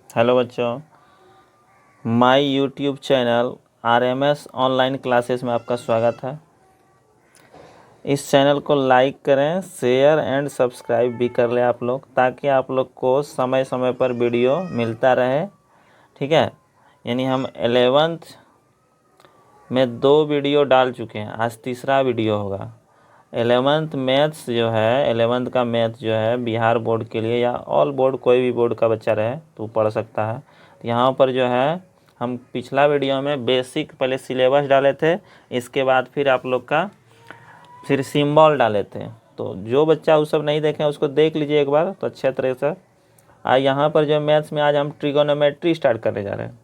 Hello बच्चों, my YouTube channel RMS online classes में आपका स्वागत है। इस चैनल को लाइक करें, शेयर एंड सब्सक्राइब भी कर लें आप लोग, ताकि आप लोग को समय समय पर वीडियो मिलता रहे। ठीक है, यानी हम 11th में 2 वीडियो डाल चुके हैं, आज तीसरा वीडियो होगा। 11th मैथ्स जो है, 11th का मैथ जो है बिहार बोर्ड के लिए या ऑल बोर्ड, कोई भी बोर्ड का बच्चा रहे तो पढ़ सकता है। तो यहाँ पर जो है हम पिछला वीडियो में बेसिक पहले सिलेबस डाले थे, इसके बाद फिर आप लोग का फिर सिंबल डाले थे। तो जो बच्चा वो सब नहीं देखे उसको देख लीजिए एक बार, तो अच्छे तरह से। आज यहाँ पर जो मैथ्स में आज हम ट्रिगोनोमेट्री स्टार्ट करने जा रहे हैं।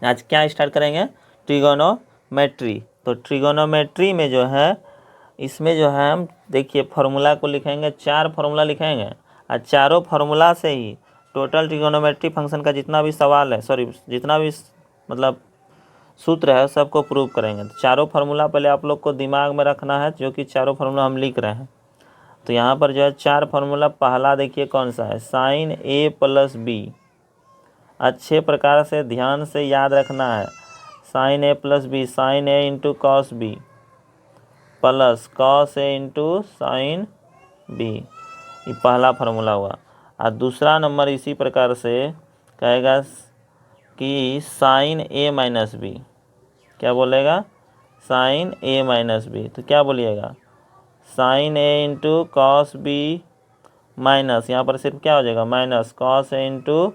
आज क्या स्टार्ट करेंगे? ट्रिगोनोमेट्री। तो ट्रिगोनोमेट्री में जो है, इसमें जो है हम देखिए फार्मूला को लिखेंगे, 4 फार्मूला लिखेंगे और चारों फार्मूला से ही टोटल ट्रिगोनोमेट्री फंक्शन का जितना भी सवाल है, जितना भी मतलब सूत्र है, सबको प्रूव करेंगे। तो चारों फार्मूला पहले आप लोग को दिमाग में रखना है, जो कि चारों फार्मूला हम लिख रहे हैं। तो यहाँ पर जो है 4 फार्मूला, पहला देखिए कौन सा है, साइन ए प्लस बी। अच्छे प्रकार से ध्यान से याद रखना है। Sine A plus B, sine A into cos B plus cos A into sine B, ये पहला फार्मूला हुआ। और दूसरा नंबर इसी प्रकार से कहेगा कि साइन ए माइनस बी। क्या बोलेगा? Sine A minus B. तो क्या बोलिएगा? Sine A into cos B minus, यहाँ पर सिर्फ क्या हो जाएगा, minus cos A into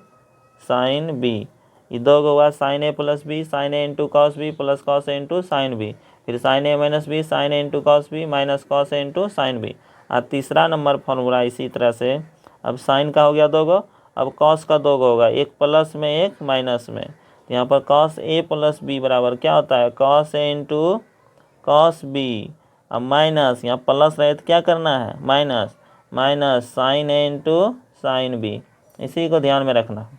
sine B. ये 2 हुआ, sine A plus B, sine A into cos B plus cos A into sine B. फिर sine A minus B, sine A into cos B minus cos A into sine B. और तीसरा number formula इसी तरह से, अब sign का हो गया 2, अब कॉस का 2 होगा, एक प्लस में एक माइनस में। तो यहाँ पर कॉस ए प्लस बी बराबर क्या होता है, cos A into cos B. अब माइनस, यहाँ प्लस रहे तो क्या करना है, minus, minus sine A into sine B. इसी को ध्यान में रखना।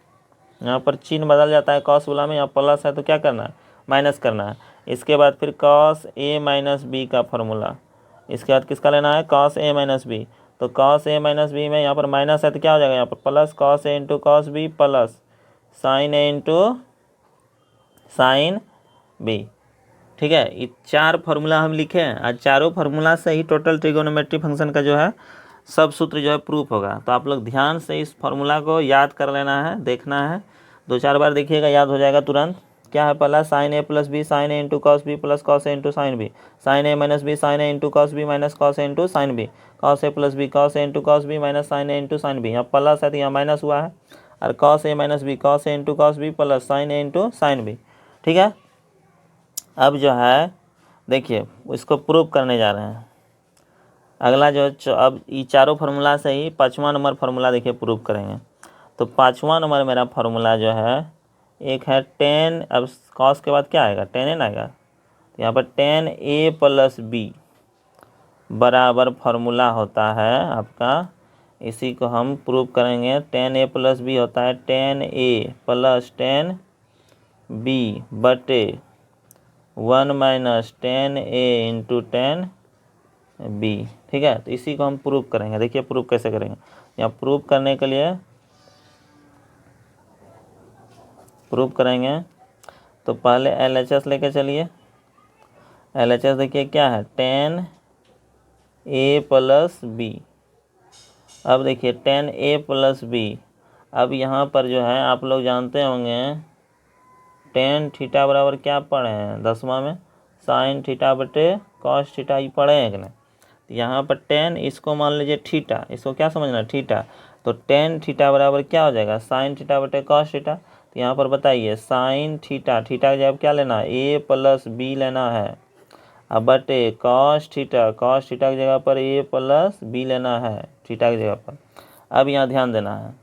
यहाँ पर चिन्ह बदल जाता है कॉस वाला में, यहाँ प्लस है तो क्या करना है, माइनस करना है। इसके बाद फिर कॉस ए माइनस बी का फॉर्मूला, इसके बाद किसका लेना है, कॉस ए माइनस बी। तो कॉस ए माइनस बी में यहाँ पर माइनस है तो क्या हो जाएगा, यहाँ पर plus cos A into cos B plus sine A into sine B. ठीक है, ये 4 फार्मूला हम लिखे हैं। आज चारों फार्मूला से ही टोटल ट्रिगोनोमेट्री फंक्शन का जो है सब सूत्र जो है प्रूफ होगा। तो आप लोग ध्यान से इस फार्मूला को याद कर लेना है, देखना है, 2-4 बार देखिएगा, याद हो जाएगा तुरंत। क्या है पहला, sine A plus B, sine A into cos B plus cos A into sine B. Sine A minus B, sine A into cos B minus cos A into sine B. Cos A plus B, cos A into cos B minus sine A into sine B. यहाँ plus है तो यहाँ minus हुआ है, और cos A minus B, cos A into cos B plus sine A into sine B. ठीक है, अब जो है देखिए इसको प्रूव करने जा रहे हैं। अगला जो अब ये चारों फार्मूला से ही 5वां नंबर फार्मूला देखिए प्रूव करेंगे। तो 5वां नंबर मेरा फार्मूला जो है, एक है 10, अब कॉस के बाद क्या आएगा, 10 n आएगा। तो यहाँ पर 10a प्लस बी बराबर फार्मूला होता है आपका, इसी को हम प्रूव करेंगे। 10a प्लस बी होता है 10a प्लस 10b बटे 1 माइनस 10a इंटू 10b। ठीक है, तो इसी को हम प्रूव करेंगे। देखिए प्रूव कैसे करेंगे। यहाँ प्रूव करने के लिए प्रूव करेंगे तो पहले LHS लेके चलिए। LHS देखिए क्या है, 10a प्लस बी। अब देखिए 10a प्लस बी, अब यहाँ पर जो है आप लोग जानते होंगे टेन थीटा बराबर क्या पढ़े हैं 10वां में, साइन थीटा बटे कॉस थीटा, ये पढ़े हैं कि नहीं। तो यहाँ पर 10, इसको मान लीजिए थीटा, इसको क्या समझना, थीटा। तो 10 थीटा बराबर क्या हो जाएगा, साइन थीटा बटे कॉस थीटा। तो यहाँ पर बताइए साइन थीटा, थीटा की जगह क्या लेना है, ए प्लस बी लेना है, अब बटे कॉस थीटा, कॉस थीटा की जगह पर ए प्लस बी लेना है, थीटा की जगह पर। अब यहाँ ध्यान देना है,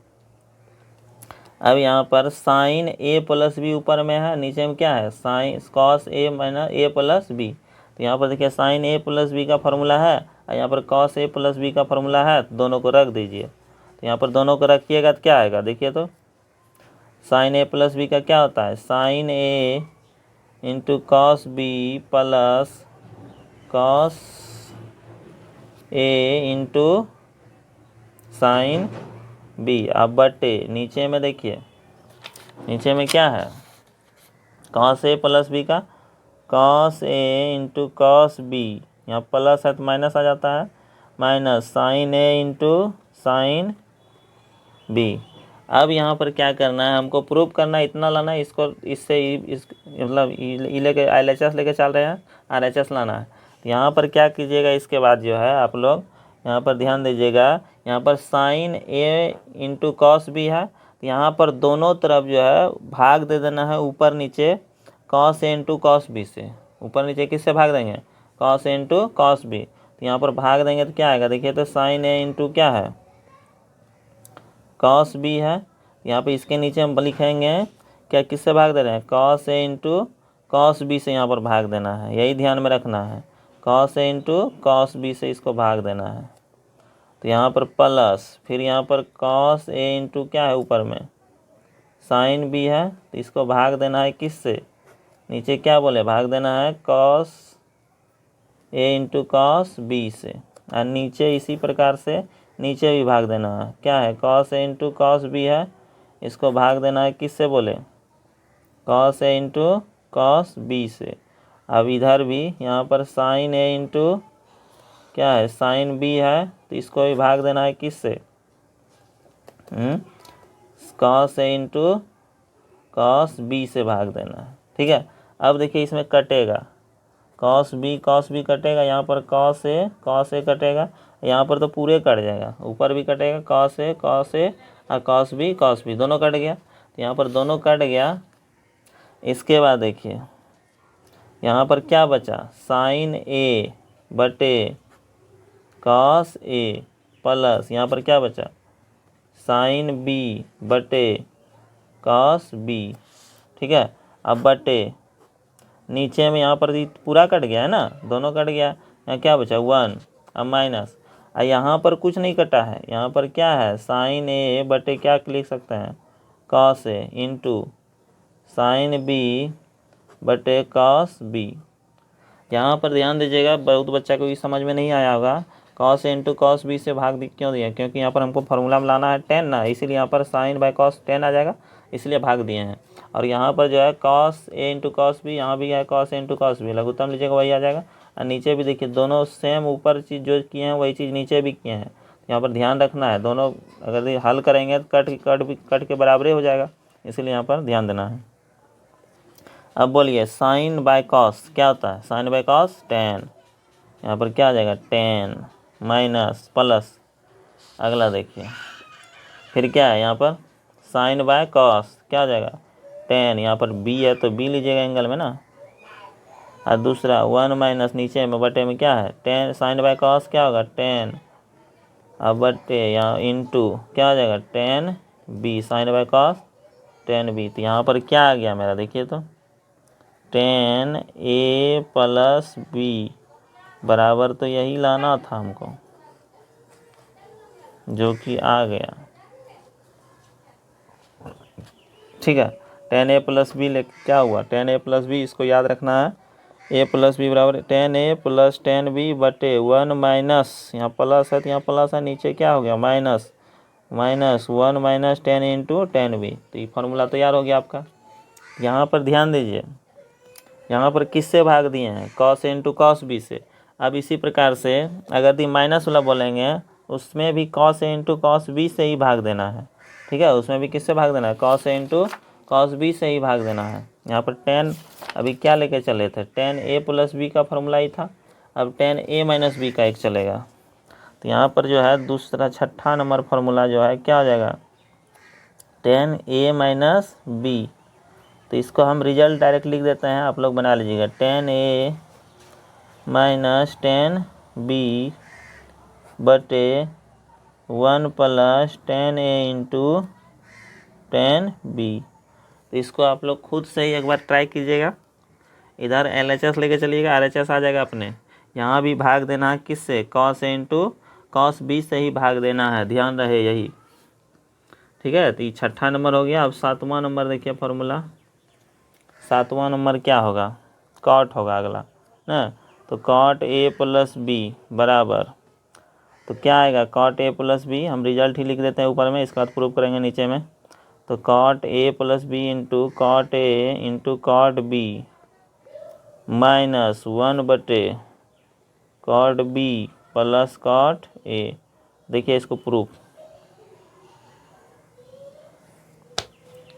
अब यहाँ पर साइन ए प्लस बी ऊपर में है, नीचे में क्या है, sine cos A minus A plus B. तो यहाँ पर देखिए साइन ए प्लस बी का फॉर्मूला है, और यहाँ पर कॉस ए प्लस बी का फॉर्मूला है, तो दोनों को रख दीजिए। तो यहाँ पर दोनों को रखिएगा तो क्या आएगा, देखिए तो साइन ए प्लस बी का क्या होता है, sine A into cos B plus cos A into sine B. अब बटे नीचे में देखिए नीचे में क्या है, कॉस ए प्लस बी का cos A into cos B, यहाँ प्लस है तो माइनस आ जाता है, minus sine A into sine B. अब यहाँ पर क्या करना है, हमको प्रूव करना है, इतना लाना है, इसको इससे इस मतलब ई लेके LHS लेके चल रहे हैं, RHS लाना है। तो यहाँ पर क्या कीजिएगा, इसके बाद जो है आप लोग यहाँ पर ध्यान दीजिएगा, यहाँ पर sign A into cos B है, तो यहाँ पर दोनों तरफ जो है भाग दे देना है ऊपर नीचे, cos A into cos B से। ऊपर नीचे किससे भाग देंगे, cos A into cos B. तो यहाँ पर भाग देंगे तो क्या आएगा, देखिए तो साइन ए इंटू क्या है, कॉस बी है। यहाँ पे इसके नीचे हम लिखेंगे क्या, किससे भाग दे रहे हैं, cos A into cos B से यहाँ पर भाग देना है, यही ध्यान में रखना है, cos A into cos B से इसको भाग देना है। तो यहाँ पर प्लस, फिर यहाँ पर कॉस ए इंटू क्या है ऊपर में साइन बी है, तो इसको भाग देना है किससे, नीचे क्या बोले, भाग देना है cos A into cos B से, और नीचे इसी प्रकार से नीचे भी भाग देना है, क्या है cos A into cos B है, इसको भाग देना है किससे बोले, cos A into cos B से। अब इधर भी यहाँ पर साइन ए इंटू क्या है साइन बी है, तो इसको भी भाग देना है किससे, cos A into cos B से भाग देना है। ठीक है, अब देखिए इसमें कटेगा, कॉस बी कटेगा, यहाँ पर कॉस ए कटेगा, यहाँ पर तो पूरे कट जाएगा, ऊपर भी कटेगा कॉस ए और कॉस बी दोनों कट गया। तो यहाँ पर दोनों कट गया। इसके बाद देखिए यहाँ पर क्या बचा, साइन ए बटे कॉस ए प्लस यहाँ पर क्या बचा, साइन बी बटे कॉस बी। ठीक है, अब बटे नीचे में यहाँ पर पूरा कट गया है ना, दोनों कट गया, यहाँ क्या बचा 1, अब माइनस, और यहाँ पर कुछ नहीं कटा है, यहाँ पर क्या है साइन ए बटे क्या लिख सकते हैं, cos A into sine B बटे कॉस बी। यहाँ पर ध्यान दीजिएगा, बहुत बच्चा को ये समझ में नहीं आया होगा, cos A into cos B से भाग क्यों दिया, क्योंकि यहाँ पर हमको फार्मूला में लाना है 10 ना, इसीलिए यहाँ पर साइन बाय कॉस 10 आ जाएगा, इसलिए भाग दिए हैं। और यहाँ पर जो है cos A into cos B, यहाँ भी है cos A into cos B, लघुत्तम लीजिएगा वही आ जाएगा। और नीचे भी देखिए दोनों सेम ऊपर चीज़ जो किए हैं वही चीज़ नीचे भी किए हैं, यहाँ पर ध्यान रखना है, दोनों अगर हल करेंगे तो कट के बराबरी हो जाएगा, इसीलिए यहाँ पर ध्यान देना है। अब बोलिए साइन बाय कॉस क्या होता है, साइन बाय कॉस 10, यहाँ पर क्या आ जाएगा 10 माइनस प्लस, अगला देखिए फिर क्या है यहाँ पर साइन बाय कॉस क्या आ जाएगा 10, यहाँ पर बी है तो बी लीजिएगा एंगल में ना, और दूसरा 1 माइनस नीचे में बटे में क्या है 10, साइन बाय कॉस क्या होगा 10, अब बटे यहाँ इंटू क्या आ जाएगा 10 B, sine by cos 10 B. तो यहाँ पर क्या आ गया मेरा, देखिए तो 10 ए प्लस बी बराबर तो यही लाना था हमको, जो कि आ गया। ठीक है, 10 ए प्लस बी ले क्या हुआ 10 ए प्लस बी, इसको याद रखना है, ए प्लस बी बराबर 10 ए प्लस 10 बी बटे 1 माइनस, यहाँ प्लस है तो यहाँ प्लस है, नीचे क्या हो गया माइनस 1 माइनस 10 इंटू 10 बी। तो ये फार्मूला तैयार हो गया आपका। यहाँ पर ध्यान दीजिए, यहाँ पर किससे भाग दिए हैं, cos A into cos B से। अब इसी प्रकार से अगर माइनस वाला बोलेंगे उसमें भी cos A into cos B से ही भाग देना है। ठीक है, उसमें भी किससे भाग देना है, cos A into cos B से ही भाग देना है। यहाँ पर 10 अभी क्या लेके चले थे, 10 ए प्लस बी का फार्मूला ही था, अब 10 ए माइनस बी का एक चलेगा। तो यहाँ पर जो है दूसरा छठा नंबर फार्मूला जो है क्या हो जाएगा 10 ए माइनस बी। तो इसको हम रिजल्ट डायरेक्ट लिख देते हैं, आप लोग बना लीजिएगा 10 ए माइनस 10 बी बटे 1 प्लस 10 ए इंटू 10 बी। तो इसको आप लोग खुद से ही एक बार ट्राई कीजिएगा, इधर LHS लेके चलिएगा, RHS आ जाएगा अपने, यहाँ भी भाग देना है किससे, cos A into cos B से ही भाग देना है, ध्यान रहे यही। ठीक है, तो ये छठा नंबर हो गया। अब 7वां नंबर देखिए फार्मूला, 7वां नंबर क्या होगा, कॉट होगा अगला ना, तो कॉट ए प्लस बी बराबर, तो क्या आएगा कॉट ए प्लस बी, हम रिजल्ट ही लिख देते हैं ऊपर में, इसका बाद प्रूफ करेंगे नीचे में। तो cot A plus B into cot A into cot B minus 1/, cot B plus cot A. देखिए इसको प्रूफ,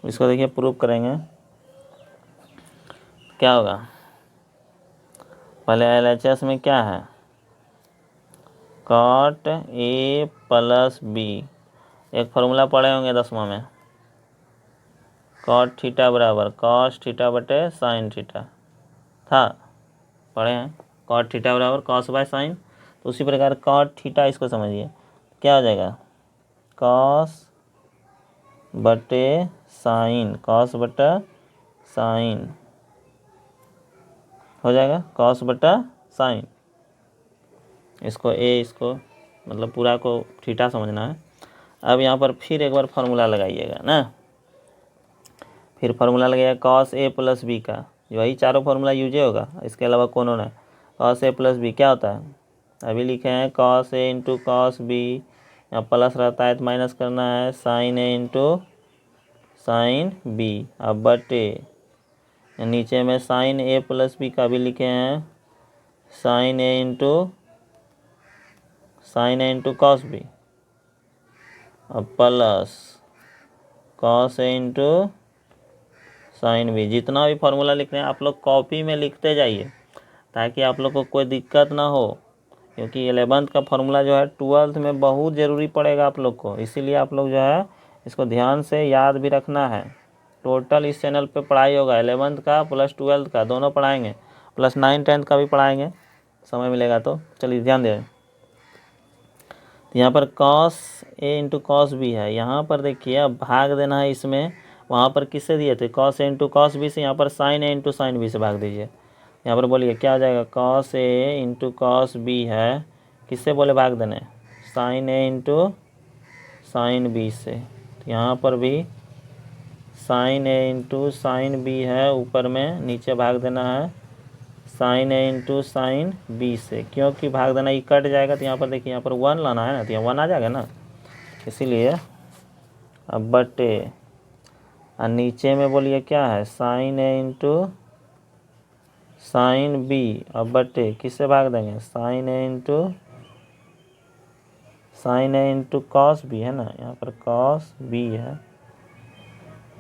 इसको देखिए प्रूफ करेंगे क्या होगा। पहले LHS में क्या है, कॉट ए प्लस बी, एक फार्मूला पढ़े होंगे 10वां में, कॉट थीटा बराबर कॉस थीटा बटे साइन थीटा था, पढ़े हैं। कॉट थीटा बराबर कॉस बाय साइन। तो उसी प्रकार कॉट थीटा, इसको समझिए क्या हो जाएगा, कॉस बटे साइन, कॉस बटा साइन हो जाएगा, कॉस बटा साइन। इसको ए, इसको मतलब पूरा को थीटा समझना है। अब यहाँ पर फिर एक बार फार्मूला लगाइएगा ना, फिर फार्मूला लगाइएगा कॉस ए प्लस बी का, वही चारों फार्मूला यूज होगा, इसके अलावा कौन होना है। कॉस ए प्लस बी क्या होता है, अभी लिखे हैं cos A into cos B, यहाँ प्लस रहता है तो माइनस करना है, sine A into sine B. अब बटे नीचे में साइन ए प्लस बी का भी लिखे हैं sign A into cos B, अब plus cos A into sine B. जितना भी फार्मूला लिख रहे हैं आप लोग कॉपी में लिखते जाइए ताकि आप लोग को कोई दिक्कत ना हो, क्योंकि 11th का फार्मूला जो है 12th में बहुत ज़रूरी पड़ेगा आप लोग को। इसीलिए आप लोग जो है इसको ध्यान से याद भी रखना है। टोटल इस चैनल पे पढ़ाई होगा 11th का प्लस 12th का, दोनों पढ़ाएंगे, प्लस 9 10th का भी पढ़ाएंगे, समय मिलेगा तो। चलिए ध्यान दें, तो यहाँ पर cos A into cos B है, यहाँ पर देखिए अब भाग देना है इसमें, वहाँ पर किससे दिए थे, cos A into cos B से, यहाँ पर sign A into sine B से भाग दीजिए। यहाँ पर बोलिए क्या हो जाएगा, cos A into cos B है, किससे बोले भाग देने, sign A into sine B से। तो यहाँ पर भी sign A into sine B है ऊपर में, नीचे भाग देना है sine A into sine B से, क्योंकि भाग देना ये कट जाएगा। तो यहाँ पर देखिए, यहाँ पर 1 लाना है ना, तो यहाँ 1 आ जाएगा ना, इसीलिए अब बटे, और नीचे में बोलिए क्या है, sine A into sine B, अब बटे किससे भाग देंगे, sign A into cos B है ना, यहाँ पर कॉस बी है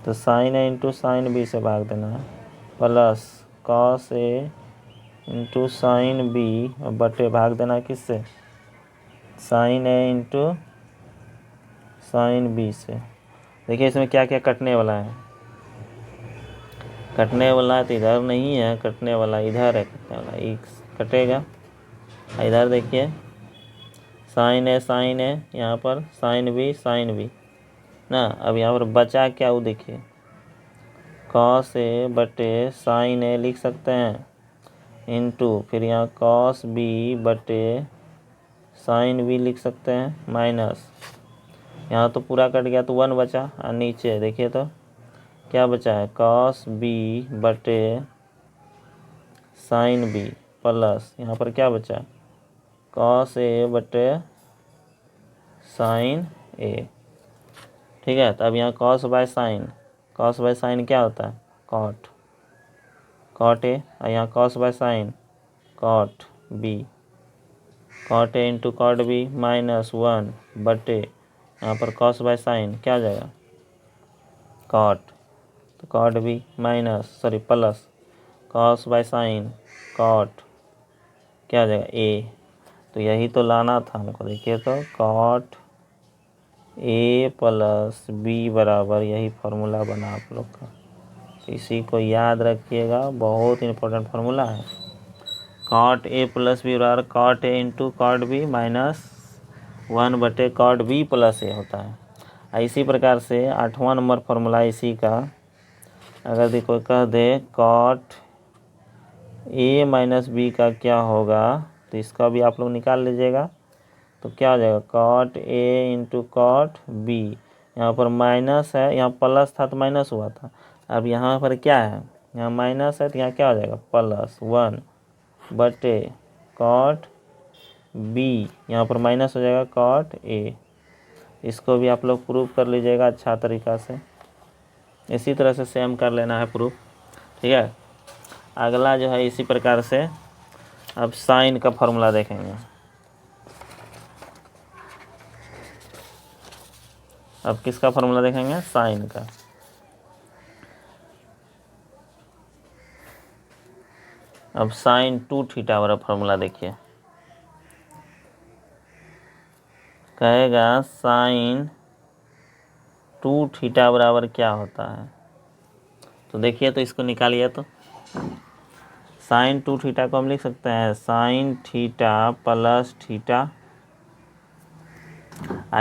तो sine A into sine B से भाग देना है, plus cos A into sine B, और बटे भाग देना किससे, sign A into sine B से। देखिए इसमें क्या क्या कटने वाला है, कटने वाला है तो इधर नहीं है, कटने वाला इधर है, कटने वाला एक कटेगा। इधर देखिए साइन है यहाँ पर साइन बी ना। अब यहाँ पर बचा क्या, वो देखिए कॉस ए बटे साइन ए लिख सकते हैं, इंटू फिर यहाँ कॉस बी बटे साइन बी लिख सकते हैं, माइनस यहाँ तो पूरा कट गया तो 1 बचा, और नीचे देखिए तो क्या बचा है, कॉस बी बटे साइन बी, प्लस यहाँ पर क्या बचा, कॉस ए बटे साइन ए। ठीक है, तो अब यहाँ कॉस बाय साइन क्या होता है, कॉट ए, और यहाँ cos by sine cot B, cot A into cot B minus 1 बटे यहाँ पर कॉस बाय साइन क्या हो जाएगा, कॉट, तो cot B minus plus cos by sine cot क्या हो जाएगा ए। तो यही तो लाना था हमको, देखिए तो कॉट ए प्लस बी बराबर यही फार्मूला बना आप लोग का, तो इसी को याद रखिएगा, बहुत इंपॉर्टेंट फार्मूला है। कॉट ए प्लस बी बराबर cot A into cot B minus 1 बटे कॉट बी प्लस ए होता है। इसी प्रकार से 8वां नंबर फार्मूला इसी का, अगर देखो कह दे कॉट ए माइनस बी का क्या होगा, तो इसका भी आप लोग निकाल लीजिएगा। तो क्या हो जाएगा, cot A into cot B, यहाँ पर माइनस है, यहाँ प्लस था तो माइनस हुआ था, अब यहाँ पर क्या है, यहाँ माइनस है तो यहाँ क्या हो जाएगा, प्लस 1 बटे कॉट बी, यहाँ पर माइनस हो जाएगा कॉट ए। इसको भी आप लोग प्रूव कर लीजिएगा अच्छा तरीका से। इसी तरह से सेम कर लेना है प्रूफ। ठीक है, अगला जो है इसी प्रकार से अब साइन का फॉर्मूला देखेंगे। अब किसका फॉर्मूला देखेंगे? साइन का। अब साइन 2 थीटा वाला फॉर्मूला देखिए, कहेगा साइन 2 थीटा बराबर क्या होता है। तो देखिए, तो इसको निकालिए। तो साइन 2 थीटा को हम लिख सकते हैं साइन थीटा प्लस थीटा,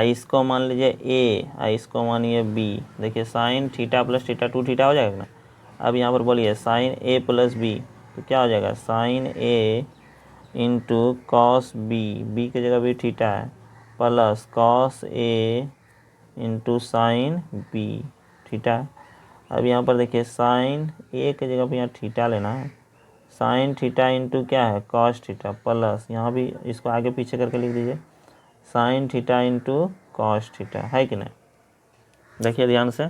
इसको मान लीजिए ए, इसको मानिए बी। देखिए sine theta plus theta 2 theta हो जाएगा ना। अब यहाँ पर बोलिए साइन ए प्लस बी, तो क्या हो जाएगा? Sign A into cos B, B की जगह भी थीटा है, plus cos A into sine B, theta है। अब यहाँ पर देखिए साइन ए की जगह पर यहाँ थीटा लेना है, साइन थीटा इंटू क्या है? कॉस थीटा, प्लस यहाँ भी इसको आगे पीछे करके लिख दीजिए, sign theta into cos theta, है कि नहीं? देखिए ध्यान से,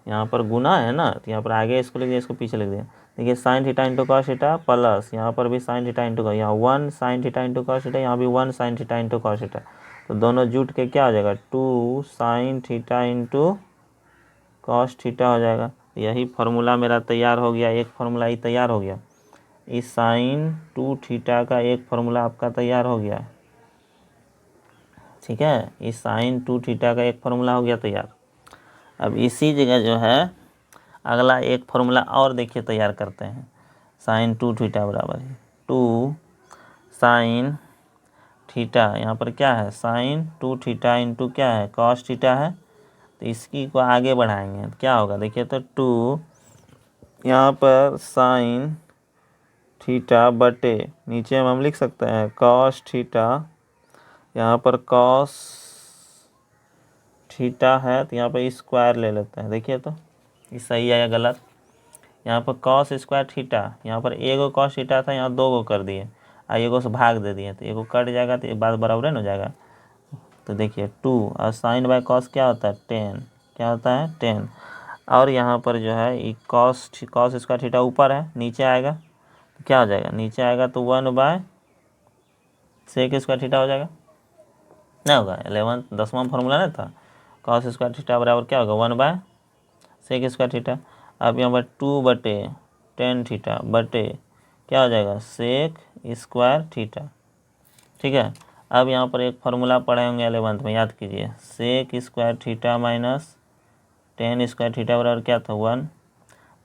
यहाँ पर गुना है ना, तो यहाँ पर आगे इसको लिख दिया, इसको पीछे लिख दिया। देखिए sign theta into cos theta, plus यहाँ पर भी साइन थीटा इंटू, यहाँ 1 sign theta into cos theta, यहाँ भी 1 sign theta into cos theta, तो दोनों जुट के क्या हो जाएगा? 2 sine theta into cos theta हो जाएगा। यही फार्मूला मेरा तैयार हो गया, एक फार्मूला ही तैयार हो गया। इस साइन 2 थीटा का एक फार्मूला आपका तैयार हो गया। ठीक है, इस साइन 2 थीटा का एक फार्मूला हो गया तैयार। अब इसी जगह जो है अगला एक फार्मूला और देखिए तैयार करते हैं। साइन 2 थीटा बराबर है 2 साइन थीटा, यहाँ पर क्या है? साइन 2 थीटा इंटू क्या है? कॉस थीटा है। तो इसकी को आगे बढ़ाएंगे तो क्या होगा? देखिए तो 2 यहाँ पर साइन थीटा बटे, नीचे में हम लिख सकते हैं कॉस थीटा, यहाँ पर कॉस थीटा है तो यहाँ पर स्क्वायर ले लेते हैं। देखिए तो ये सही है या गलत? यहाँ पर कॉस स्क्वायर थीटा, यहाँ पर एगो कॉस थीटा था, यहाँ 2 गो कर दिए, एगो से भाग दे दिए, तो एगो कट जाएगा, तो ये बात बराबर हो जाएगा। तो देखिए 2 और साइन बाय कॉस क्या होता है? 10, क्या होता है? 10। और यहाँ पर जो है ये कॉस स्क्वायर थीटा ऊपर है, नीचे आएगा तो क्या हो जाएगा? नीचे आएगा तो 1 बाय सेक स्क्वायर थीटा हो जाएगा, ना होगा? 10वां फॉर्मूला नहीं था, कॉस स्क्वायर थीटा बराबर क्या होगा? 1 बाय सेक स्क्वायर थीटा। अब यहाँ पर 2 बटे 10 थीटा बटे क्या हो जाएगा? Sec square theta. ठीक है, अब यहाँ पर एक फार्मूला पढ़े होंगे 11th में, याद कीजिए, sec square theta minus 10 square theta बराबर क्या था? 1।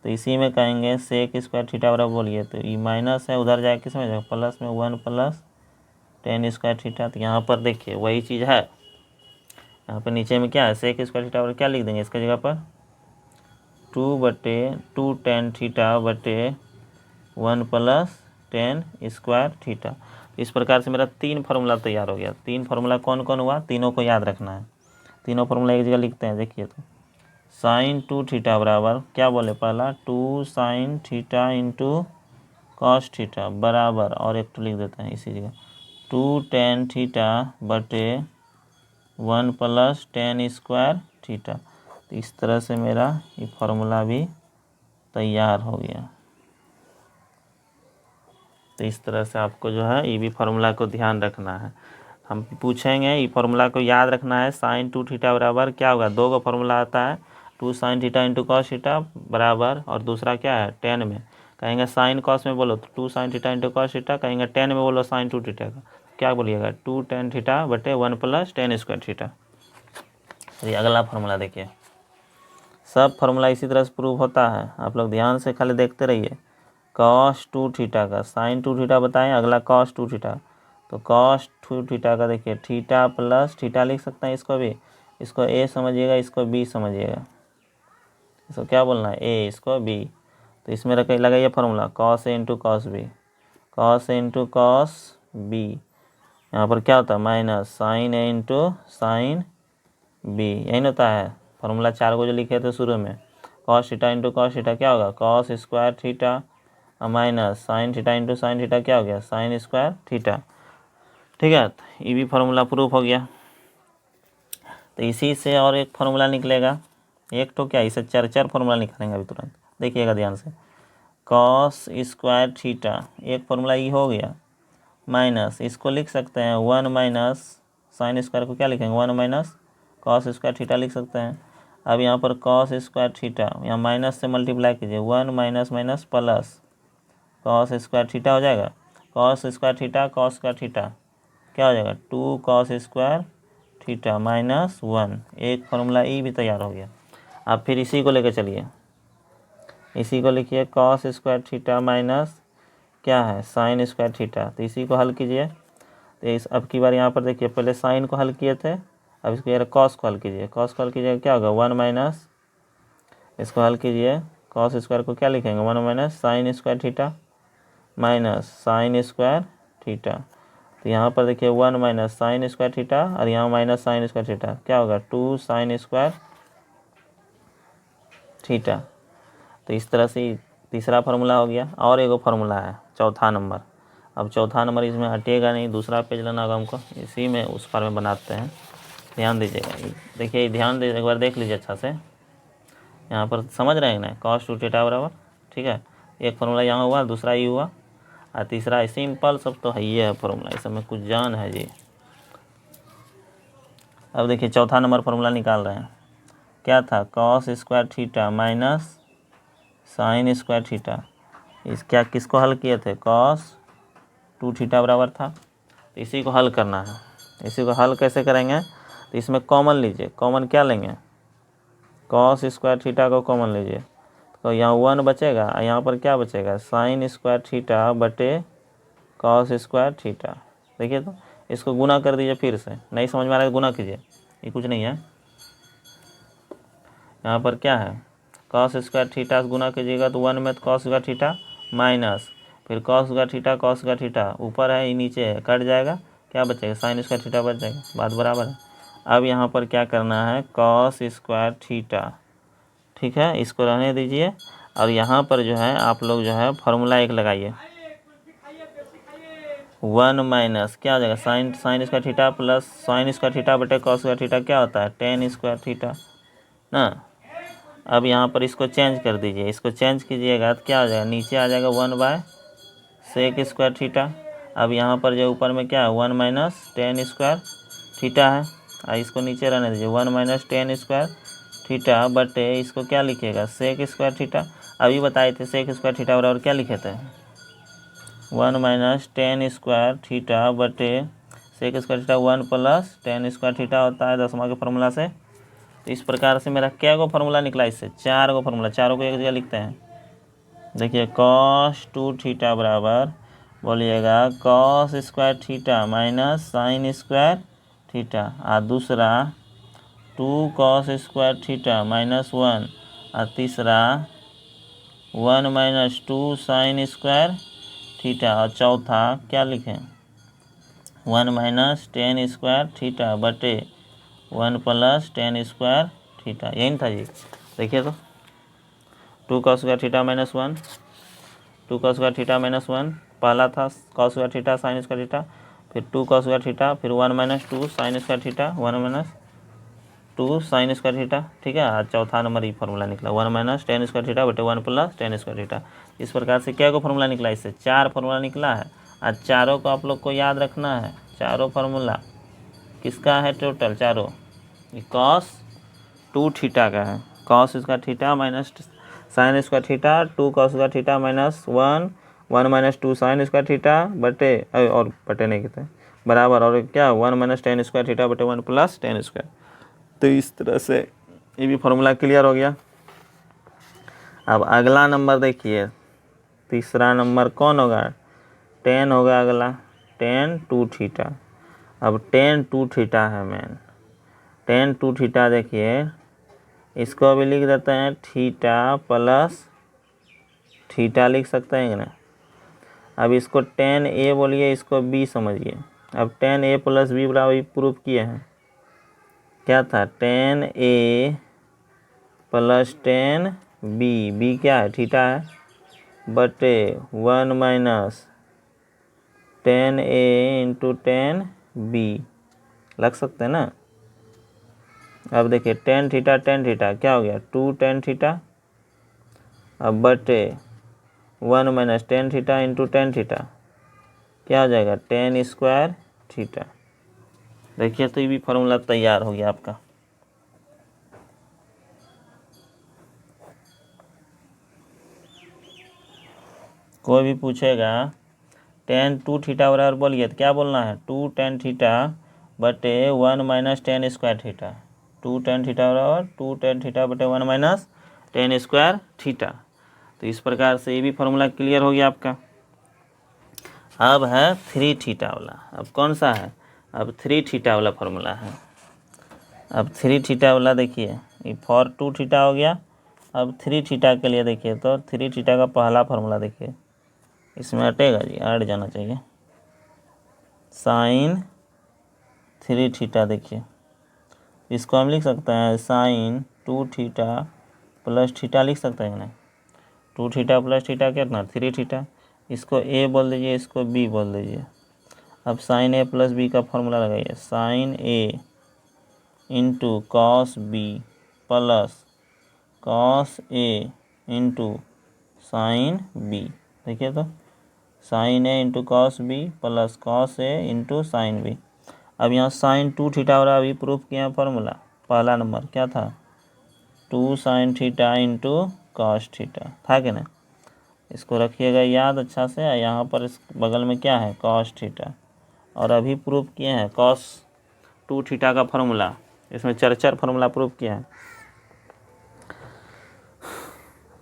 तो इसी में कहेंगे सेक स्क्वायर थीटा बराबर, बोलिए तो ये माइनस है, उधर जाए किस में जाएगा? प्लस में, 1 प्लस 10 स्क्वायर थीटा। तो यहाँ पर देखिए वही चीज़ है, यहाँ पर नीचे में क्या है? सेक स्क्वायर थीटा बराबर क्या लिख देंगे इसके जगह पर? 2 बटे 2 टेन थीटा बटे 1 प्लस 10 स्क्वायर थीटा। इस प्रकार से मेरा 3 फार्मूला तैयार हो गया। 3 फार्मूला कौन कौन हुआ? तीनों को याद रखना है। तीनों फार्मूला एक जगह लिखते हैं। देखिए तो साइन 2 थीटा बराबर क्या बोले? पहला 2 sine theta into cos theta बराबर, और एक तो लिख देते हैं इसी जगह, 2 टेन थीटा बटे 1 प्लस 10 स्क्वायर थीटा। तो इस तरह से मेरा ये फार्मूला भी तैयार हो गया। तो इस तरह से आपको जो है ये भी फार्मूला को ध्यान रखना है। हम पूछेंगे, ये फार्मूला को याद रखना है। साइन 2 थीटा बराबर क्या होगा? 2 का फार्मूला आता है, 2 sine theta into cos theta बराबर, और दूसरा क्या है? 10 में कहेंगे साइन कॉस में बोलो तो 2 sine theta into cos theta, कहेंगे 10 में बोलो साइन 2 थीटा का क्या बोलिएगा? 2 टेन थीटा बटे 1 प्लस 10 स्क्वायर थीटा। चलिए अगला फार्मूला देखिए। सब फार्मूला इसी तरह से प्रूव होता है, आप लोग ध्यान से खाली देखते रहिए। कॉस 2 थीटा का साइन 2 थीटा बताएं, अगला कॉस 2 थीटा, तो कॉस 2 थीटा का देखिए थीटा प्लस थीटा लिख सकते हैं, इसको भी, इसको ए समझिएगा, इसको बी समझिएगा, इसको क्या बोलना है? ए, इसको बी। तो इसमें रख लगाइए formula cos A into cos B, cos A into cos B, यहाँ पर क्या होता है? Minus sine A into sine B, यही होता है फार्मूला 4 को जो लिखे थे शुरू में। Cos theta into cos theta क्या होगा? Cos square theta minus sign theta into sine theta क्या हो गया? Sign square theta. ठीक है, तो ये भी फार्मूला प्रूफ हो गया। तो इसी से और एक फार्मूला निकलेगा, एक तो क्या, इसे चार चार फॉर्मूला निकालेंगे अभी तुरंत, देखिएगा ध्यान से। कॉस स्क्वायर थीटा एक फॉर्मूला ये हो गया, माइनस इसको लिख सकते हैं 1 माइनस साइन स्क्वायर को क्या लिखेंगे 1 माइनस कॉस स्क्वायर थीटा लिख सकते हैं। अब यहाँ पर कॉस स्क्वायर थीटा यहाँ माइनस से मल्टीप्लाई कीजिए, 1 minus minus plus cos square theta हो जाएगा। कॉस स्क्वायर थीटा क्या हो जाएगा 2 कॉस स्क्वायर थीटा माइनस 1, एक फॉर्मूला ई भी तैयार हो गया। अब फिर इसी को लेकर चलिए, इसी को लिखिए कॉस स्क्वायर थीटा माइनस क्या है साइन स्क्वायर थीटा, तो इसी को हल कीजिए। तो इस अब की बार यहाँ पर देखिए, पहले साइन को हल किए थे, अब इसको यार कॉस को हल कीजिए। कॉस को हल कीजिएगा क्या होगा 1 माइनस, इसको हल कीजिए कॉस स्क्वायर को क्या लिखेंगे 1 minus sine square theta minus sine square theta. तो यहाँ पर देखिए 1 माइनस साइन स्क्वायर थीटा और यहाँ माइनस साइन स्क्वायर थीटा, क्या होगा 2 साइन स्क्वायर थीटा। तो इस तरह से तीसरा फार्मूला हो गया। और एक फार्मूला है चौथा नंबर, अब चौथा नंबर इसमें हटेगा नहीं, दूसरा पेज लेना होगा हमको, इसी में उस पर में बनाते हैं, ध्यान दीजिएगा। देखिए ध्यान दे, एक बार देख लीजिए अच्छा से, यहाँ पर समझ रहे हैं ना कॉस टू थीटा बराबर, ठीक है। एक फार्मूला यहाँ हुआ, दूसरा ये हुआ, और तीसरा सिंपल सब तो है, ये है फार्मूला, इस में कुछ जान है जी। अब देखिए चौथा नंबर फार्मूला निकाल रहे हैं, क्या था cos square theta minus sine square theta, इस क्या किसको हल किए थे कॉस टू थीटा बराबर था, तो इसी को हल करना है। इसी को हल कैसे करेंगे, तो इसमें कॉमन लीजिए, कॉमन क्या लेंगे कॉस स्क्वायर थीटा को कॉमन लीजिए, तो यहाँ 1 बचेगा और यहाँ पर क्या बचेगा साइन स्क्वायर थीटा बटे कॉस स्क्वायर थीटा। देखिए तो इसको गुना कर दीजिए, फिर से नहीं समझ में आ रहा है गुना कीजिए, ये कुछ नहीं है। यहाँ पर क्या है कॉस स्क्वायर थीटा से गुना कीजिएगा तो 1 में कॉस स्क्वायर थीटा माइनस फिर कॉस स्क्वायर थीटा ऊपर है, ये नीचे है, कट जाएगा, क्या बचेगा साइन स्क्वायर थीटा बच जाएगा, बात बराबर है। अब यहाँ पर क्या करना है कॉस स्क्वायर थीटा, ठीक है, इसको रहने दीजिए। और यहाँ पर जो है आप लोग जो है फार्मूला एक लगाइए, 1 माइनस क्या हो जाएगा sign square theta plus sign square theta बटे कॉस स्क्वायर थीटा क्या होता है टेन स्क्वायर थीटा ना। अब यहाँ पर इसको चेंज कर दीजिए, इसको चेंज कीजिएगा तो क्या हो जाएगा नीचे आ जाएगा 1 बाय सेक स्क्वायर थीटा। अब यहाँ पर जो ऊपर में क्या है 1 माइनस टेन स्क्वायर थीटा है, और इसको नीचे रहने दीजिए 1 माइनस टेन स्क्वायर थीटा बटे इसको क्या लिखिएगा सेक स्क्वायर थीटा। अभी बताए थे सेक स्क्वायर थीटा बराबर क्या लिखे थे 1 माइनस टेन स्क्वायर थीटा बटे sec square theta 1 plus tan square theta होता है 10वां के फार्मूला से। तो इस प्रकार से मेरा क्या गो फार्मूला निकला, इससे 4 गो फार्मूला, चारों को एक जगह लिखते हैं। देखिए कॉस टू थीटा बराबर बोलिएगा cos square theta minus sine square theta, और दूसरा 2 कॉस स्क्वायर थीटा माइनस 1, और तीसरा 1 माइनस 2 साइन स्क्वायर थीटा, और चौथा क्या लिखें 1 माइनस टेन स्क्वायर थीटा बटे 1 प्लस टेन स्क्वायर थीटा, यही था जी। देखिए तो 2 cos square theta minus 1, 2 cos square theta minus 1 पहला था cos square theta sine square theta, फिर 2 कॉस स्क्वायर थीटा, फिर 1 minus 2 sign square theta 1 minus 2 sign square theta, ठीक है। आज चौथा नंबर ये फार्मूला निकला 1 माइनस टेन स्क्वायर थीटा बटे 1 प्लस टेन स्क्वायर थीटा। इस प्रकार से क्या को फार्मूला निकला, इससे 4 फार्मूला निकला है। आज चारों को आप लोग को याद रखना है, चारों फार्मूला किसका है टोटल चारों, ये कॉस टू थीटा का है, cos square theta minus sine square theta 2 cos square theta minus 1 minus 2 sign square theta बटे और बटे नहीं कहते बराबर, और क्या 1 माइनस टेन स्क्वायर थीटा बटे 1 प्लस टेन स्क्वायर। तो इस तरह से ये भी फार्मूला क्लियर हो गया। अब अगला नंबर देखिए, तीसरा नंबर कौन होगा टेन होगा अगला, टेन टू थीटा। अब टेन टू थीटा है मेन, टेन टू थीटा देखिए इसको भी लिख देते हैं थीटा प्लस थीटा लिख सकते हैं ना। अब इसको टेन ए बोलिए, इसको बी समझिए। अब टेन ए प्लस बी बराबर प्रूफ किए हैं, क्या था टेन ए प्लस टेन बी, बी क्या है थीटा है, बटे 1 माइनस टेन ए इंटू टेन बी लग सकते हैं ना। अब देखिए टेन थीटा क्या हो गया 2 टेन थीटा, अब बटे 1 minus tan theta into tan theta क्या हो जाएगा टेन स्क्वायर थीटा। देखिए तो ये भी फॉर्मूला तैयार हो गया आपका। कोई भी पूछेगा टेन 2 थीटा बराबर बोलिए तो क्या बोलना है 2 टेन थीटा बटे 1 minus ten square theta. 2 tan theta बराबर 2 टेन थीटा बटे 1 माइनस टेन स्क्वायर थीटा। तो इस प्रकार से ये भी फॉर्मूला क्लियर हो गया आपका। अब है 3 थीटा वाला। अब कौन सा है, अब 3 थीटा वाला फॉर्मूला है। अब 3 थीटा वाला देखिए ये 2 थीटा हो गया। अब 3 थीटा के लिए देखिए तो 3 थीटा का पहला फार्मूला देखिए, इसमें हटेगा जी, हट जाना चाहिए। साइन 3 थीटा देखिए, इसको हम लिख सकते हैं साइन 2 थीटा प्लस थीटा लिख सकते हैं ना। 2 थीटा प्लस थीटा कितना 3 थीटा। इसको ए बोल दीजिए, इसको बी बोल दीजिए। अब साइन ए प्लस बी का फॉर्मूला लगाइए, sine A into cos B plus cos A into sine B. देखिए तो sine A into cos B plus cos A into sine B. अब यहाँ साइन 2 थीटा और अभी प्रूफ किया फॉर्मूला, पहला नंबर क्या था 2 sine theta into cos theta था कि ना। इसको रखिएगा याद अच्छा से। यहाँ पर इस बगल में क्या है कॉस थीटा, और अभी प्रूफ किए हैं कॉस 2 थीटा का फॉर्मूला। इसमें चार फॉर्मूला प्रूफ किया है।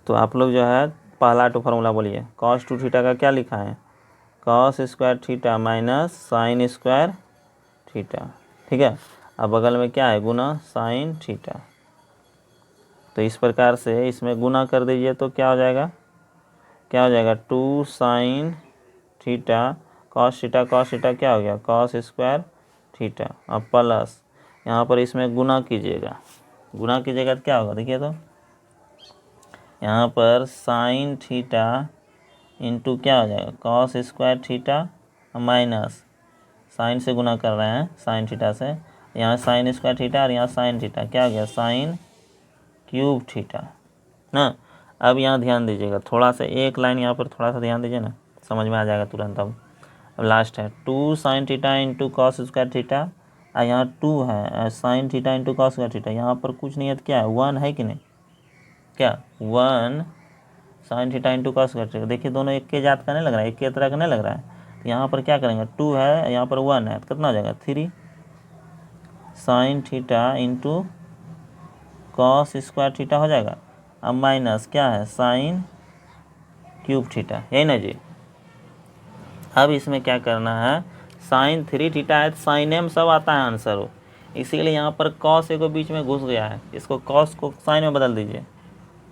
तो आप लोग जो है पहला फॉर्मूला बोलिए, कॉस 2 थीटा का क्या लिखा है cos square theta minus sine square theta, ठीक है। अब बगल में क्या है गुना साइन थीटा। तो इस प्रकार से इसमें गुना कर दीजिए तो क्या हो जाएगा 2 साइन थीटा कॉस थीटा क्या हो गया कॉस स्क्वायर थीटा। अब प्लस यहाँ पर इसमें गुना कीजिएगा तो क्या होगा देखिए तो यहाँ पर साइन थीटा इंटू क्या हो जाएगा cos square theta minus sine से गुना कर रहे हैं साइन थीटा से, यहाँ साइन स्क्वायर थीटा और यहाँ साइन थीटा क्या हो गया साइन क्यूब थीटा ना। अब यहाँ ध्यान दीजिएगा थोड़ा सा, एक लाइन यहाँ पर थोड़ा सा ध्यान दीजिए ना, समझ में आ जाएगा तुरंत। अब लास्ट है 2 sine theta into cos square theta, और यहाँ 2 है sign theta into cos square theta. यहाँ पर कुछ नहीं है तो क्या है 1 है कि नहीं, क्या 1 sign theta into cos square theta. देखिए दोनों एक के जात का नहीं लग रहा है, एक के तरह का नहीं लग रहा है। तो यहाँ पर क्या करेंगे 2 है यहाँ पर 1 है तो कितना हो जाएगा 3 sign theta into cos square theta हो जाएगा। अब माइनस क्या है साइन क्यूब थीटा, यही ना जी। अब इसमें क्या करना है साइन 3 थीटा है तो साइन एम सब आता है आंसर हो, इसीलिए यहाँ पर कॉस को बीच में घुस गया है, इसको कॉस को साइन में बदल दीजिए।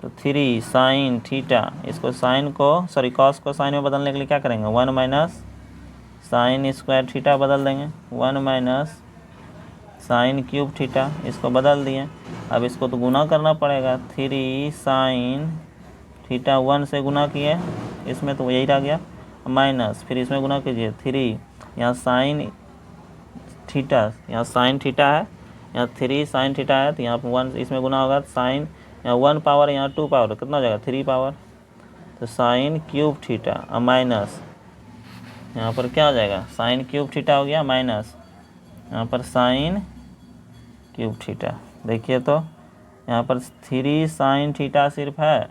तो 3 साइन थीटा, इसको साइन को सॉरी कॉस को साइन में बदलने के लिए क्या करेंगे 1 माइनस साइन स्क्वायर थीटा बदल देंगे, 1 माइनस साइन क्यूब थीटा, इसको बदल दिए। अब इसको तो गुना करना पड़ेगा, 3 साइन थीटा 1 से गुना किए, इसमें तो यही रह गया, माइनस फिर इसमें गुना कीजिए 3 यहाँ साइन थीटा, यहाँ साइन थीटा है, यहाँ 3 साइन थीटा है तो यहाँ 1 इसमें गुना होगा साइन, यहाँ 1 पावर यहाँ 2 पावर कितना हो जाएगा 3 पावर, तो साइन क्यूब थीटा और माइनस यहाँ पर क्या हो जाएगा साइन क्यूब थीटा हो गया माइनस यहाँ पर साइन क्यूब थीटा। देखिए तो यहाँ पर 3 साइन थीटा सिर्फ है,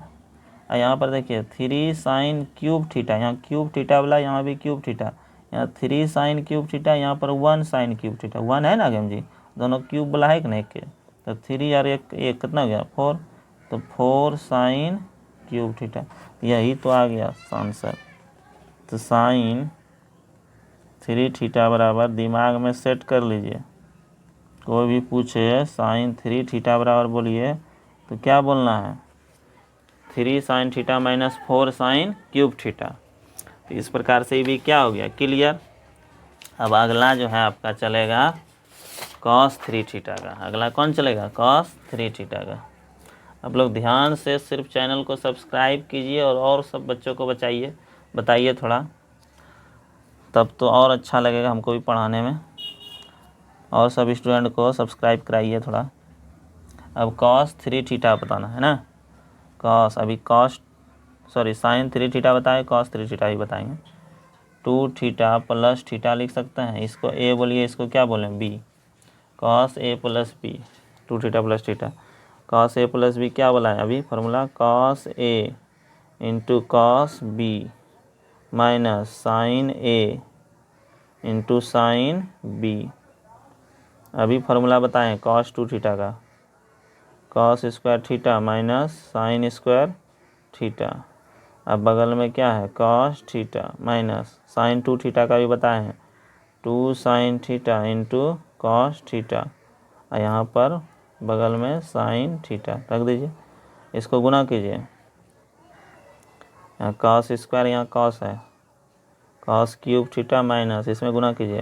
और यहाँ पर देखिए 3 साइन क्यूब थीटा, यहाँ क्यूब थीटा वाला यहाँ भी क्यूब थीटा, यहाँ 3 साइन क्यूब थीटा, यहाँ पर 1 साइन क्यूब थीटा, 1 है ना गेम जी, दोनों क्यूब वाला है कि नहीं के, तो 3 और एक कितना गया 4, तो 4 साइन क्यूब थीटा, यही तो आ गया आंसर। तो साइन 3 थीटा बराबर दिमाग में सेट कर लीजिए, कोई भी पूछे साइन 3 थीटा बराबर बोलिए तो क्या बोलना है 3 sine theta minus 4 sine cube theta. तो इस प्रकार से भी क्या हो गया क्लियर। अब अगला जो है आपका चलेगा कॉस 3 थीटा का, अगला कौन चलेगा कॉस 3 थीटा का। आप लोग ध्यान से सिर्फ चैनल को सब्सक्राइब कीजिए और सब बच्चों को बताइए थोड़ा, तब तो और अच्छा लगेगा हमको भी पढ़ाने में, और सब स्टूडेंट को सब्सक्राइब कराइए थोड़ा। अब कॉस 3 थीटा बताना है ना। कॉस अभी साइन 3 थीटा बताए, कॉस 3 थीटा ही बताएंगे। 2 थीटा प्लस थीटा लिख सकते हैं, इसको ए बोलिए, इसको क्या बोलें B. Cos A plus B, 2 theta plus theta. Cos A plus B क्या बोला है अभी formula, cos A into cos B minus sine A into sine B. अभी फार्मूला बताएं कॉस 2 थीटा का, cos square theta minus sine square theta. अब बगल में क्या है, cos theta minus sine 2 theta का भी बताए हैं, 2 sine theta into cos theta, और यहाँ पर बगल में साइन थीटा रख दीजिए। इसको गुना कीजिए, यहाँ कॉस स्क्वायर, यहाँ कॉस है, कॉस क्यूब थीटा माइनस इसमें गुना कीजिए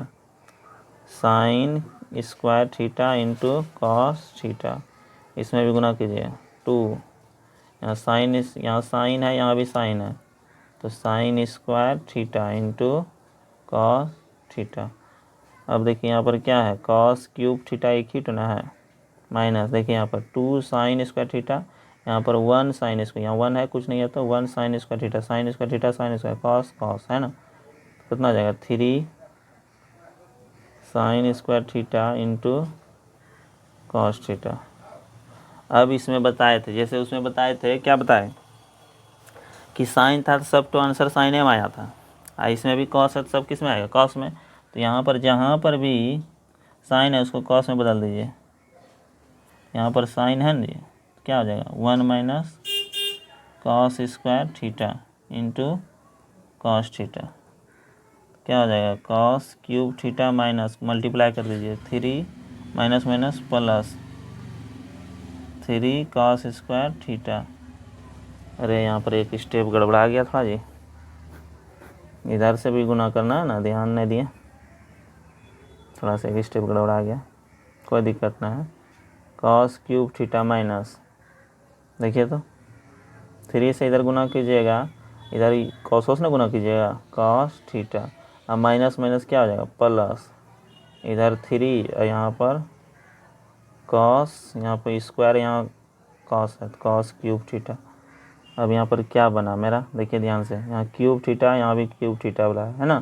sign square theta into cos theta, इसमें भी गुना कीजिए 2। यहाँ साइन है, यहाँ भी साइन है, तो sign square theta into cos theta. अब देखिए यहाँ पर क्या है, कॉस क्यूब थीटा एक ही तो ना है, माइनस देखिए यहाँ पर 2 साइन स्क्वायर थीटा, यहाँ पर 1 साइन स्क्वायर, यहाँ 1 है कुछ नहीं है तो 1 sign square theta, sign square theta sine square, cos cos है ना, तो कितना आ जाएगा 3 sign square theta into cos theta. अब इसमें बताए थे, जैसे उसमें बताए थे, क्या बताए कि साइन था तो सब तो आंसर साइन में आया था, इसमें भी कॉस है तो सब किस में आएगा, कॉस में। तो यहाँ पर जहाँ पर भी साइन है उसको कॉस में बदल दीजिए, यहाँ पर साइन है ना जी, क्या हो जाएगा 1 minus cos square theta into cos theta, क्या हो जाएगा cos cube theta minus multiply कर दीजिए 3 minus minus plus 3 cos square theta. अरे यहाँ पर एक स्टेप गड़बड़ा गया थोड़ा जी, इधर से भी गुना करना है ना, ध्यान नहीं दिए, थोड़ा सा एक स्टेप गड़बड़ा गया, कोई दिक्कत ना है। कॉस क्यूब थीटा माइनस, देखिए तो 3 से इधर गुना कीजिएगा, इधर कॉस ने गुना कीजिएगा कॉस थीटा, अब माइनस माइनस क्या हो जाएगा प्लस, इधर 3 और यहाँ पर कॉस, यहाँ पर स्क्वायर, यहाँ कॉस है, कॉस क्यूब थीटा। अब यहाँ पर क्या बना मेरा, देखिए ध्यान से, यहाँ क्यूब थीटा, यहाँ भी क्यूब थीटा वाला है ना,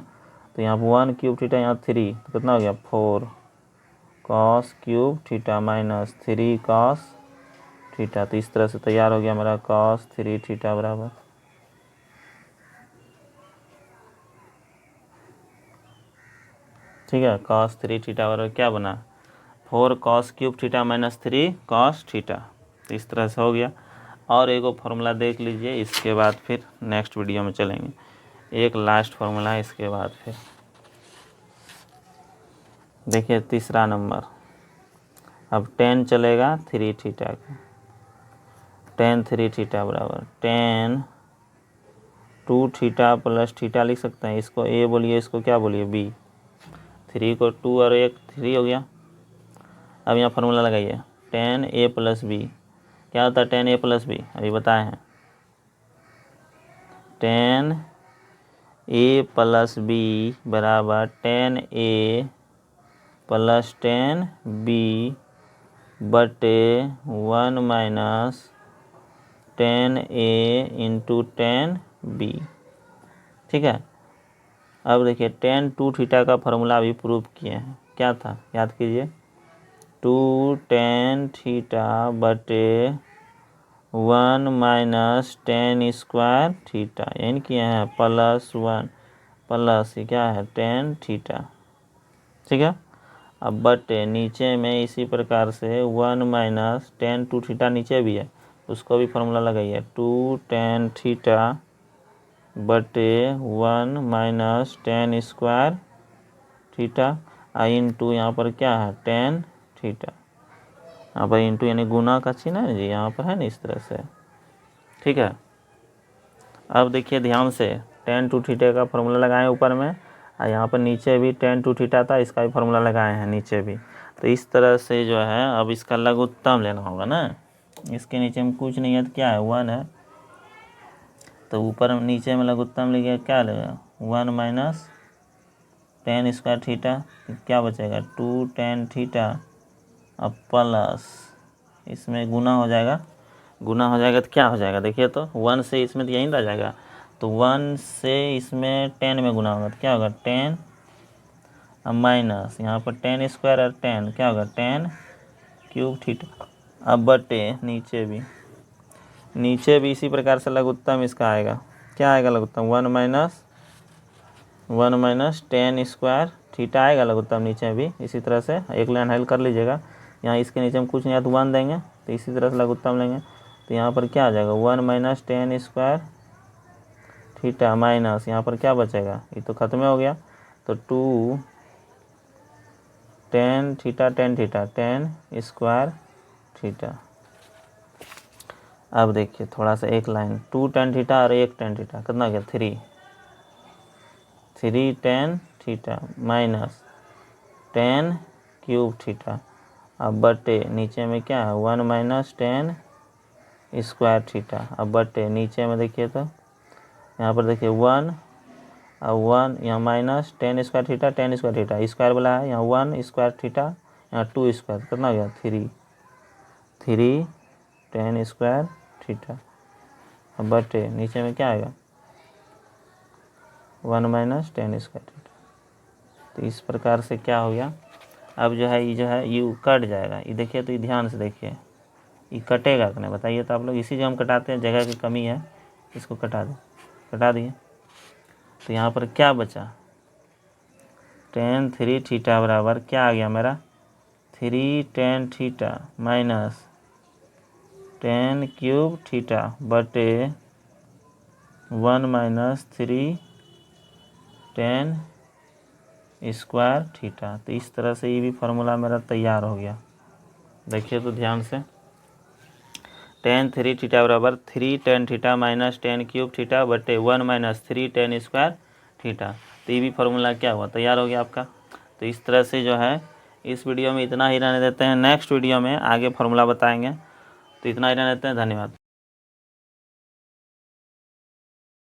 तो यहाँ पर 1 क्यूब थीटा, यहाँ 3, तो कितना हो गया 4 cos cube theta minus 3 cos theta. तो इस तरह से तैयार हो गया मेरा कॉस 3 थीटा बराबर, ठीक है, कॉस 3 थीटा बराबर क्या बना 4 cos cube theta minus 3 cos theta. तो इस तरह से हो गया। और एक फार्मूला देख लीजिए, इसके बाद फिर नेक्स्ट वीडियो में चलेंगे, एक लास्ट फार्मूला है इसके बाद फिर देखिए तीसरा नंबर। अब 10 चलेगा 3 थीटा का, 10 3 थीटा बराबर 10 2 थीटा प्लस थीटा लिख सकते हैं, इसको ए बोलिए, इसको क्या बोलिए बी, 3 को 2 और 1 3 हो गया। अब यहाँ फार्मूला लगाइए 10 ए प्लस बी, क्या होता है 10 ए प्लस बी, अभी बताए हैं 10 ए प्लस बी बराबर 10 ए प्लस 10 बी बटे 1 माइनस 10 ए इंटू 10 बी, ठीक है। अब देखिए 10 2 थीटा का फार्मूला अभी प्रूव किए हैं, क्या था याद कीजिए, 2 10 थीटा बटे 1 माइनस 10 स्क्वायर थीटा, यानी कि है प्लस 1 प्लस क्या है 10 थीटा, ठीक है। अब बटे नीचे में इसी प्रकार से 1 माइनस 10 2 थीटा नीचे भी है, उसको भी फार्मूला लगाइए 2 10 थीटा बटे 1 माइनस 10 स्क्वायर थीटा, इंटू यहाँ पर क्या है 10 थीटा, यहाँ पर इंटू यानी गुना का चिन्ह है जी, यहाँ पर है ना इस तरह से, ठीक है। अब देखिए ध्यान से 10 2 थीटा का फार्मूला लगाएं ऊपर में, और यहाँ पर नीचे भी 10 2 थीटा था, इसका भी फार्मूला लगाए हैं नीचे भी। तो इस तरह से जो है अब इसका लघुत्तम लेना होगा ना, इसके नीचे में कुछ नहीं है तो क्या है 1 है, तो ऊपर नीचे में लघुत्तम लिखिए क्या लगेगा 1 माइनस 10 स्क्वायर थीटा, क्या बचेगा 2 10 थीटा अब प्लस इसमें गुना हो जाएगा, गुना हो जाएगा तो क्या हो जाएगा देखिए, तो 1 से इसमें तो यहीं आ जाएगा, तो 1 से इसमें 10 में गुना होगा तो क्या होगा 10, अब माइनस यहाँ पर 10 स्क्वायर और 10 क्या होगा 10 क्यूब थीटा, अब बटे नीचे भी इसी प्रकार से लघुत्तम इसका आएगा, क्या आएगा लघुत्तम 1 माइनस 10 स्क्वायर थीटा आएगा लघुत्तम नीचे भी इसी तरह से, एक लाइन हल कर लीजिएगा। यहाँ इसके नीचे हम कुछ नहीं तो 1 देंगे, तो इसी तरह से लघुत्तम लेंगे, तो यहाँ पर क्या आ जाएगा 1 माइनस 10 स्क्वायर थीटा माइनस यहाँ पर क्या बचेगा, ये तो खत्म हो गया, तो 2 10 थीटा 10 स्क्वायर थीटा। अब देखिए थोड़ा सा एक लाइन 2 tan थीटा और 1 tan थीटा कितना गया 3 tan theta minus 10 cube theta, अब बटे नीचे में क्या है 1 माइनस 10 स्क्वायर थीटा, अब बटे नीचे में देखिए तो यहाँ पर देखिए 1, अब 1 यहाँ माइनस 10 स्क्वायर थीटा स्क्वायर वाला है, यहाँ 1 स्क्वायर थीटा यहाँ 2 स्क्वायर कितना गया 3 10 स्क्वायर थीटा, अब बटे नीचे में क्या आएगा 1 माइनस 10 स्क्वायर थीटा। तो इस प्रकार से क्या हो गया, अब जो है ये यू कट जाएगा, ये देखिए तो ये ध्यान से देखिए ये कटेगा कि नहीं बताइए, तो आप लोग इसी जो हम कटाते हैं जगह की कमी है, इसको कटा दिए, तो यहाँ पर क्या बचा tan 3 थीटा बराबर क्या आ गया मेरा 3 tan theta minus 10 cube theta बटे 1 माइनस 3 tan स्क्वायर थीटा। तो इस तरह से ये भी फार्मूला मेरा तैयार हो गया, देखिए तो ध्यान से tan 3 थीटा बराबर 3 tan theta minus 10 cube theta बटे 1 माइनस 3 tan स्क्वायर थीटा। तो ये भी फार्मूला क्या हुआ तैयार हो गया आपका। तो इस तरह से जो है इस वीडियो में इतना ही रहने देते हैं, नेक्स्ट वीडियो में आगे फार्मूला बताएंगे। तो इतना ही रहने देते हैं, धन्यवाद।